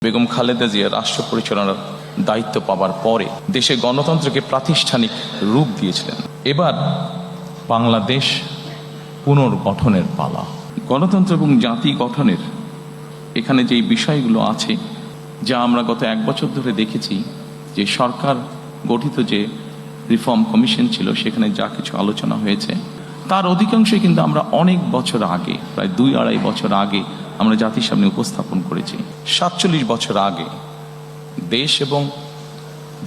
বেগম খালেদা জিয়া রাষ্ট্র পরিচালনার দায়িত্ব পাবার পরে দেশে গণতন্ত্রকে প্রাতিষ্ঠানিক রূপ দিয়েছিলেন। এবার বাংলাদেশ পুনর্গঠনের পালা। গণতন্ত্র এবং জাতি গঠনের এখানে যে বিষয়গুলো আছে, যা আমরা গত 1 বছর ধরে দেখেছি, যে সরকার গঠিত যে রিফর্ম কমিশন ছিল, সেখানে যা কিছু আলোচনা হয়েছে, তার অধিকাংশই কিন্তু আমরা অনেক বছর আগে, প্রায় 2-2.5 বছর আগে আমরা জাতির সামনে উপস্থাপন করেছি। 47 বছর আগে দেশ এবং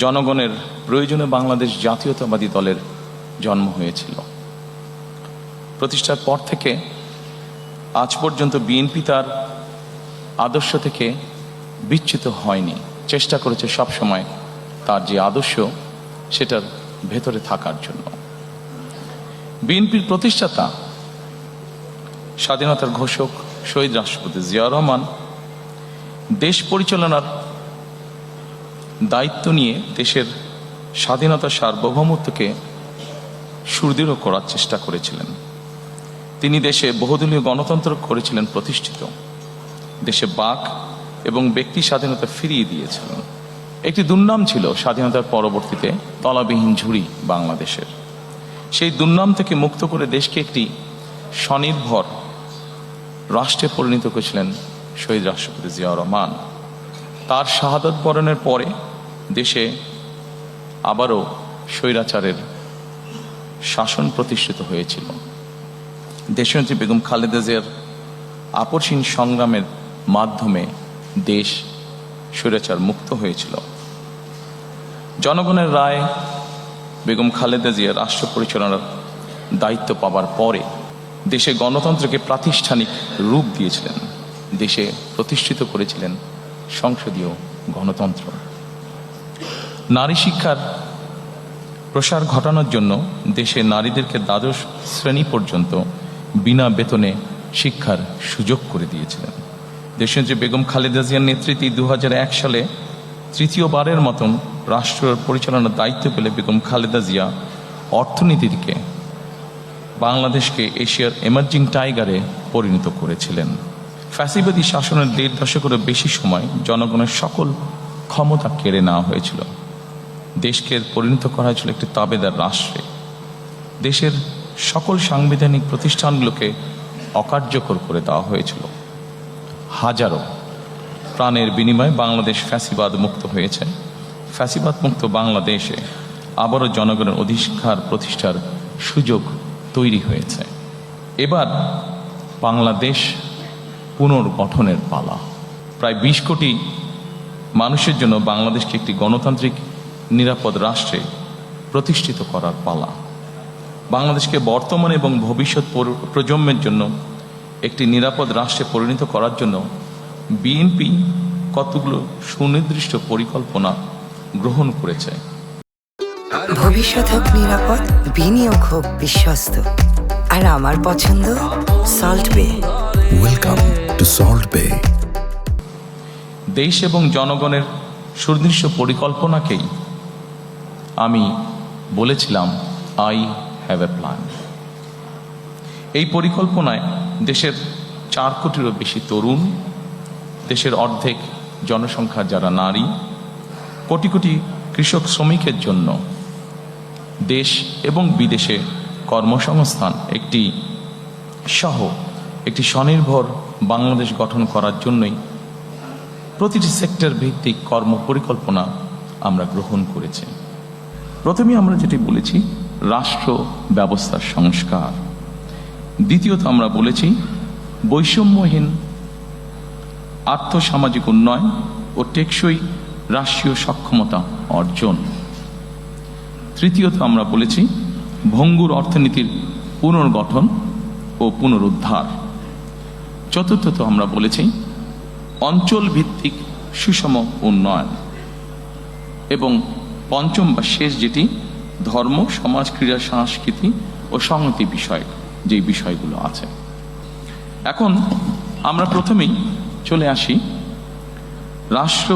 জনগণের প্রয়োজনে বাংলাদেশ জাতীয়তাবাদী দলের জন্ম হয়েছিল। প্রতিষ্ঠার পর থেকে আজ পর্যন্ত বিএনপি তার আদর্শ থেকে বিচ্যুত হয়নি, চেষ্টা করেছে সব সময় তার যে আদর্শ সেটার ভেতরে থাকার জন্য। বিএনপির প্রতিষ্ঠাতা স্বাধীনতার ঘোষক শহীদ রাষ্ট্রপতি জিয়াউর রহমান দেশ পরিচালনার দায়িত্ব নিয়ে দেশের স্বাধীনতার সার্বভৌমত্বকে সুদৃঢ় করার চেষ্টা করেছিলেন। তিনি দেশে বহুদলীয় গণতন্ত্র করেছিলেন প্রতিষ্ঠিত, দেশে বাক এবং ব্যক্তি স্বাধীনতা ফিরিয়ে দিয়েছিলেন। একটি দুর্নাম ছিল স্বাধীনতার পরবর্তীতে তলাবিহীন ঝুড়ি বাংলাদেশের। সেই দুর্নাম থেকে মুক্ত করে দেশকে একটি স্বনির্ভর রাষ্ট্রে পরিণত করেছিলেন শহীদ রাষ্ট্রপতি জিয়াউর রহমান। তার শাহাদত বরণের পরে দেশে আবারও স্বৈরাচারের শাসন প্রতিষ্ঠিত হয়েছিল। দেশনেত্রী বেগম খালেদা জিয়ার আপসহীন সংগ্রামের মাধ্যমে দেশ স্বৈরাচার মুক্ত হয়েছিল। জনগণের রায় বেগম খালেদা জিয়া রাষ্ট্র পরিচালনার দায়িত্ব পাবার পরে দেশে গণতন্ত্রকে প্রাতিষ্ঠানিক রূপ দিয়েছিলেন, দেশে প্রতিষ্ঠিত করেছিলেন সংসদীয় গণতন্ত্র। নারী শিক্ষার প্রসার ঘটানোর জন্য দেশে নারীদেরকে দ্বাদশ শ্রেণী পর্যন্ত বিনা বেতনে শিক্ষার সুযোগ করে দিয়েছিলেন। দেশনেত্রী বেগম খালেদা জিয়ার নেতৃত্বে 2001 সালে তৃতীয়বারের মতন রাষ্ট্র পরিচালনার দায়িত্ব পেলে বেগম খালেদা জিয়া অর্থনীতিকে বাংলাদেশকে এশিয়ার এমার্জিং টাইগারে পরিণত করেছিলেন। ফ্যাসিবাদী শাসনের 1.5 দশকেরও বেশি সময় জনগণের সকল ক্ষমতা কেড়ে নেওয়া হয়েছিল। দেশকে পরিণত করা হয়েছিল একটি তাবেদার রাষ্ট্রে। দেশের সকল সাংবিধানিক প্রতিষ্ঠানগুলোকে অকার্যকর করে দেওয়া হয়েছিল। হাজারো প্রাণের বিনিময়ে বাংলাদেশ ফ্যাসিবাদ মুক্ত হয়েছে। ফ্যাসিবাদ মুক্ত বাংলাদেশে আবারও জনগণের অধিকার প্রতিষ্ঠার সুযোগ তৈরি হয়েছে। এবার বাংলাদেশ পুনর্গঠনের পালা। প্রায় 20 কোটি মানুষের জন্য বাংলাদেশকে একটি গণতান্ত্রিক নিরাপদ রাষ্ট্রে প্রতিষ্ঠিত করার পালা। বাংলাদেশকে বর্তমান এবং ভবিষ্যৎ প্রজন্মের জন্য একটি নিরাপদ রাষ্ট্রে পরিণত করার জন্য বিএনপি কতগুলো সুনির্দিষ্ট পরিকল্পনা গ্রহণ করেছে। ভবিষ্যৎ হোক নিরাপদ, বিনিয়োগ হোক বিশ্বস্ত, আর আমার পছন্দ সল্ট বে। ওয়েলকাম টু সল্ট বে। দেশ এবং জনগণের সুনির্দিষ্ট পরিকল্পনাকেই আমি বলেছিলাম আই হ্যাভ এ প্ল্যান। এই পরিকল্পনায় দেশের 4 কোটিরও বেশি তরুণ, দেশের অর্ধেক জনসংখ্যা যারা নারী, কোটি কোটি কৃষক শ্রমিকের জন্য দেশ এবং বিদেশে কর্মসংস্থান একটি স্বনির্ভর বাংলাদেশ গঠন করার জন্যই প্রতিটি সেক্টর ভিত্তিক কর্ম পরিকল্পনা আমরা গ্রহণ করেছি। প্রথমে আমরা যেটি বলেছি রাষ্ট্র ব্যবস্থার সংস্কার। দ্বিতীয়ত আমরা বলেছি বৈষম্যহীন আর্থসামাজিক উন্নয়ন ও টেকসই রাষ্ট্রীয় সক্ষমতা অর্জন। তৃতীয়ত আমরা বলেছি ভঙ্গুর অর্থনীতির পুনর্গঠন ও পুনরুদ্ধার। চতুর্থত আমরা বলেছি অঞ্চল ভিত্তিক সুষম উন্নয়ন। এবং পঞ্চম বা শেষ যেটি ধর্ম, সমাজ, ক্রীড়া, সংস্কৃতি ও সংহতি বিষয়, যেই বিষয়গুলো আছে। এখন আমরা প্রথমেই চলে আসি রাষ্ট্র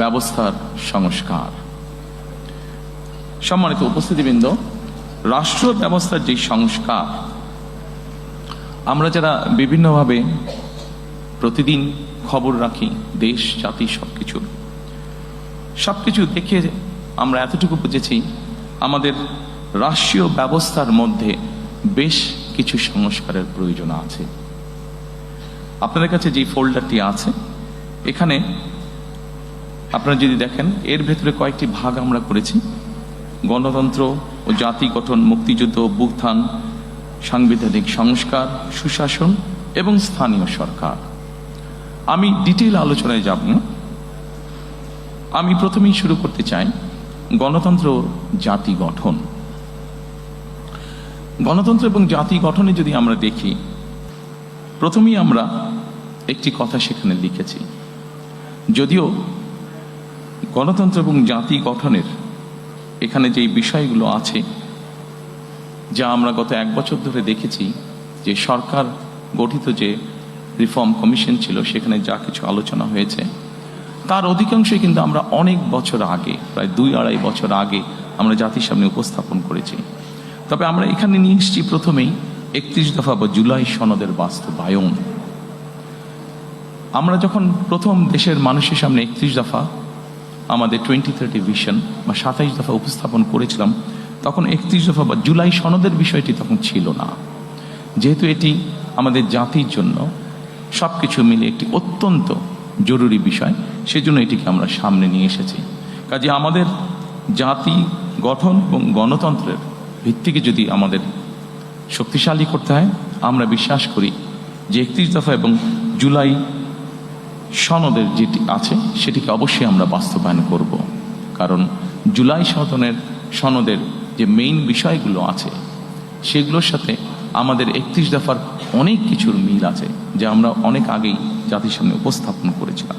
ব্যবস্থার সংস্কার। সম্মানিত উপস্থিতিবৃন্দ, রাষ্ট্র ব্যবস্থার যে সংস্কার আমরা যারা বিভিন্নভাবে প্রতিদিন খবর রাখি দেশ জাতি সবকিছু দেখে আমরা এতটুকু বুঝেছি আমাদের রাষ্ট্রীয় ব্যবস্থার মধ্যে বেশ কিছু সংস্কারের প্রয়োজন আছে। আপনাদের কাছে যে ফোল্ডারটি আছে এখানে আপনারা যদি দেখেন এর ভেতরে কয়েকটি ভাগ আমরা করেছি। গণতন্ত্র ও জাতি গঠন, মুক্তিযুদ্ধ, অভ্যুত্থান, সাংবিধানিক সংস্কার, সুশাসন এবং স্থানীয় সরকার। আমি ডিটেইল আলোচনায় যাব না। আমি প্রথমেই শুরু করতে চাই গণতন্ত্র ও জাতি গঠন। গণতন্ত্র এবং জাতি গঠনে যদি আমরা দেখি, প্রথমেই আমরা একটি কথা সেখানে লিখেছি। যদিও গণতন্ত্র এবং জাতি গঠনের এখানে যেই বিষয়গুলো আছে যা আমরা গত 1 বছর ধরে দেখেছি, যে সরকার গঠিত যে রিফর্ম কমিশন ছিল সেখানে যা কিছু আলোচনা হয়েছে তার অধিকাংশই কিন্তু আমরা অনেক বছর আগে, প্রায় 2-2.5 বছর আগে আমরা জাতির সামনে উপস্থাপন করেছি। তবে আমরা এখানে নিয়ে এসেছি প্রথমেই 31 দফা বা জুলাই সনদের বাস্তবায়ন। আমরা যখন প্রথম দেশের মানুষের সামনে 31 দফা আমাদের 2030 ভিশন বা 27 দফা উপস্থাপন করেছিলাম, তখন 31 দফা বা জুলাই সনদের বিষয়টি তখন ছিল না। যেহেতু এটি আমাদের জাতির জন্য সবকিছু মিলে একটি অত্যন্ত জরুরি বিষয়, সেজন্য এটিকে আমরা সামনে নিয়ে এসেছি। কাজে আমাদের জাতি গঠন এবং গণতন্ত্রের ভিত্তিকে যদি আমাদের শক্তিশালী করতে হয়, আমরা বিশ্বাস করি যে 31 দফা এবং জুলাই সনদের যেটি আছে সেটিকে অবশ্যই আমরা বাস্তবায়ন করব। কারণ জুলাই সনদের যে মেইন বিষয়গুলো আছে সেগুলোর সাথে আমাদের 31 দফার অনেক কিছুর মিল আছে, যা আমরা অনেক আগেই জাতির সামনে উপস্থাপন করেছিলাম।